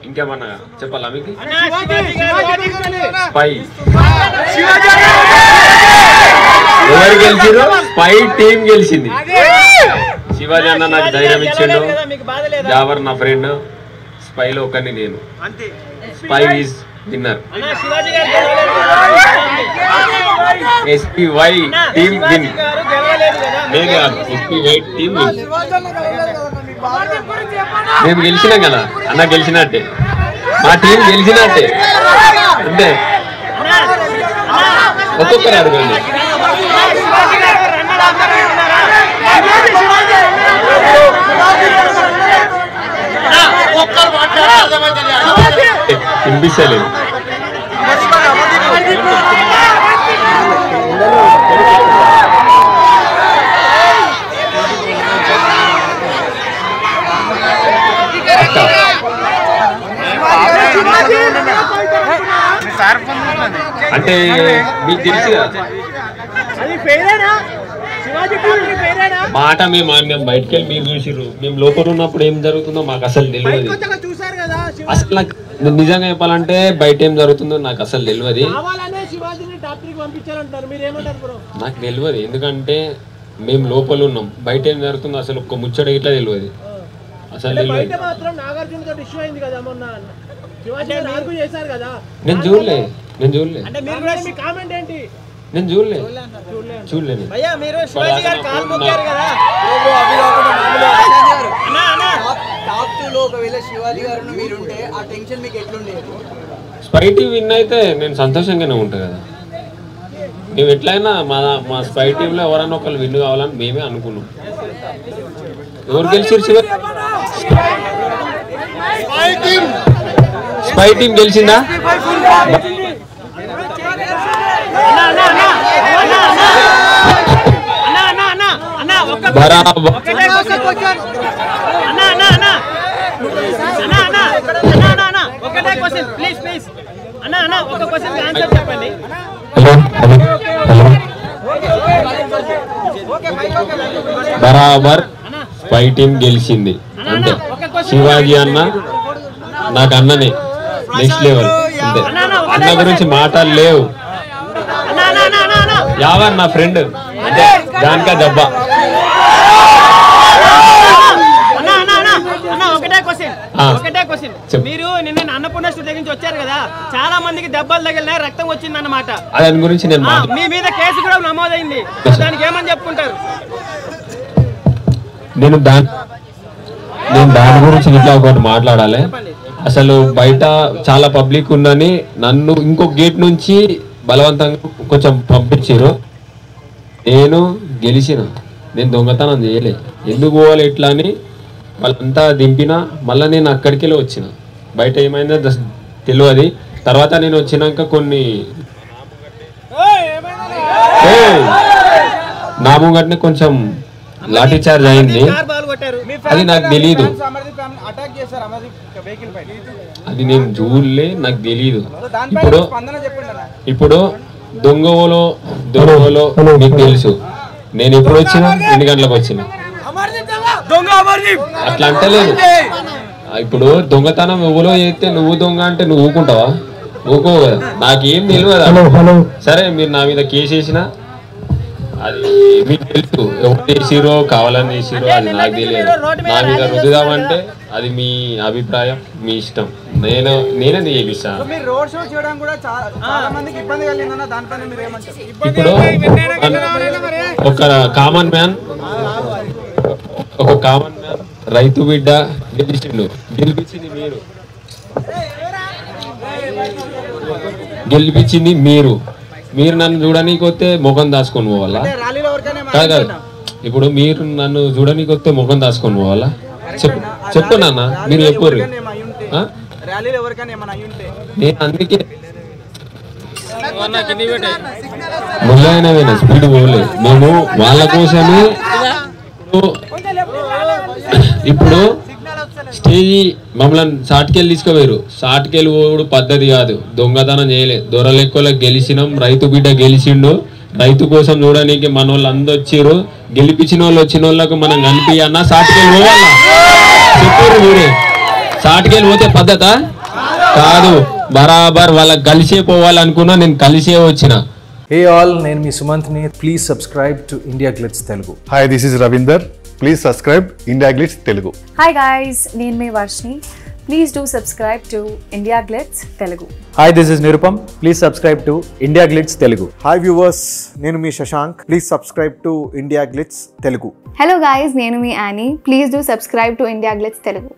ఇంకేమన్నా చెప్పాలా మీకు? స్పై ఎవరు గెలిచారు? స్పై టీం గెలిచింది. శివాజీ అన్న నాకు ధైర్యం ఇచ్చిండు. జావర్ నా ఫ్రెండ్. స్పైలో ఒకరిని నేను. Spy is winner. SPY team win. నేను కాదు, SPY టీమ్ విన్. మేము గెలిచినాం కదా అన్న, గెలిచినట్టే మా టీం గెలిచినట్టే. అంటే ఒక్కొక్కరు అడగండి. వినిపించలేదు. అంటే మీకు తెలిసి మాట మేము అన్నాం, బయటకు వెళ్ళి మీరు చూసిర్రు. మేము లోపల ఉన్నప్పుడు ఏం జరుగుతుందో మాకు అసలు తెలియదు. అసలు నాకు నిజంగా చెప్పాలంటే బయట ఏం జరుగుతుందో నాకు అసలు తెలియదు. నాకు తెలియదు, ఎందుకంటే మేము లోపల ఉన్నాం. బయట ఏం జరుగుతుందో అసలు ఒక్క ముచ్చట ఇట్లా తెలియదు. అసలు తెలియదు. నేను చూడలే చూడలేదు. స్పై టీం విన్ అయితే నేను సంతోషంగానే ఉంటా కదా. మేము ఎట్లయినా మా స్పై టీంలో ఎవరైనా ఒకళ్ళు విన్ కావాలని మేమే అనుకున్నాం. ఎవరు గెలిచారు? స్పై టీం గెలిచిందా? బరాబర్ స్పై టీం గెలిచింది. అంటే శివాజీ అన్న నాకు అన్ననే నెక్స్ట్ లెవెల్. అంతే, అన్న గురించి మాటలు లేవు. యావర్ నా ఫ్రెండ్, అంటే దానికా దెబ్బ. మీరు నిన్న అన్నపూర్ణ స్టూడియో నుంచి వచ్చారు కదా, చాలా మందికి దెబ్బలు తగిలినాయి, రక్తం వచ్చింది అన్నమాట. దాని గురించి నేను మీ మీద కేసు కూడా నమోదైంది. దానికి ఏమని చెప్పుకుంటారు? నేను దాని గురించి ఇట్లా ఒకటి మాట్లాడాలి. అసలు బయట చాలా పబ్లిక్ ఉందని నన్ను ఇంకొక గేట్ నుంచి బలవంతంగా కొంచెం పంపించారు. నేను గెలిచిన, నేను దొంగతనం చేయలే. ఎందుకు పోవాలి ఇట్లా అని వాళ్ళంతా దింపినా మళ్ళీ నేను అక్కడికి వెళ్ళి వచ్చిన. బయట ఏమైందో తెలియదు. తర్వాత నేను వచ్చినాక కొన్ని నా ముంగట్నే కొంచెం లాఠీ చార్జ్ అయింది. అది నాకు తెలీదు, అది నేను చూడలే, నాకు తెలీదు. ఇప్పుడు దొంగలో మీకు తెలుసు. నేను ఎప్పుడు వచ్చినా, ఎన్ని గంటలకు వచ్చినా, అట్లా అంటలేదు. ఇప్పుడు దొంగతనం ఎవరో చేస్తే నువ్వు దొంగ అంటే నువ్వు ఊకుంటావా? ఊకోవు కదా. నాకేం తెలియదు. సరే మీరు నా మీద కేసు వేసినా అది మీకు తెలుసు. ఎవరు చేసిరో కావాలని చేసిరో అది నాకు తెలియదు. నా మీద రుద్దుదామంటే అది మీ అభిప్రాయం, మీ ఇష్టం. నేనే చేపిస్తాను. ఇప్పుడు ఒక కామన్ మ్యాన్ రైతు బిడ్డ గెలిపించింది మీరు నన్ను చూడనీకి వస్తే ముఖం దాచుకొని పోవాలా? కాదు, ఇప్పుడు మీరు నన్ను చూడనీకి వస్తే ముఖం దాచుకొని పోవాలా? చెప్పు నాన్న, మీరు చెప్పరు. నేను అందుకే ముళ్ళైన స్పీడ్ పోలేదు. మేము వాళ్ళ కోసమే. ఇప్పుడు స్టేజీ మమ్మల్ని షార్ట్కెళ్ళి తీసుకోవేరు. షార్ట్కెళ్ళి పోడు పద్ధతి కాదు. దొంగతనం చేయలే, దొరలెక్కలకు గెలిచినాం. రైతు బిడ్డ గెలిచిండు. రైతు కోసం చూడడానికి మన వాళ్ళు అందరూ వచ్చిర్రు. గెలిపించిన వాళ్ళు వచ్చిన వాళ్ళకు మనం కనిపించన్నా షార్ట్కెళ్ళి పోవాలా? చెప్పారు మీరే, చాటుకెళ్ళి పోతే పద్ధత కాదు, బరాబర్ వాళ్ళకి కలిసే పోవాలనుకున్నా, నేను కలిసే వచ్చిన. Hey all, నేను మీ సుమంత్ని. Please subscribe to India Glitz Telugu. Hi, this is Ravinder. Please subscribe India Glitz Telugu. Hi guys, నేను మీ Varshini. Please do subscribe to India Glitz Telugu. Hi, this is Nirupam. Please subscribe to India Glitz Telugu. Hi viewers, నేను మీ Shashank. Please subscribe to India Glitz Telugu. Hello guys, నేను మీ Annie. Please do subscribe to India Glitz Telugu.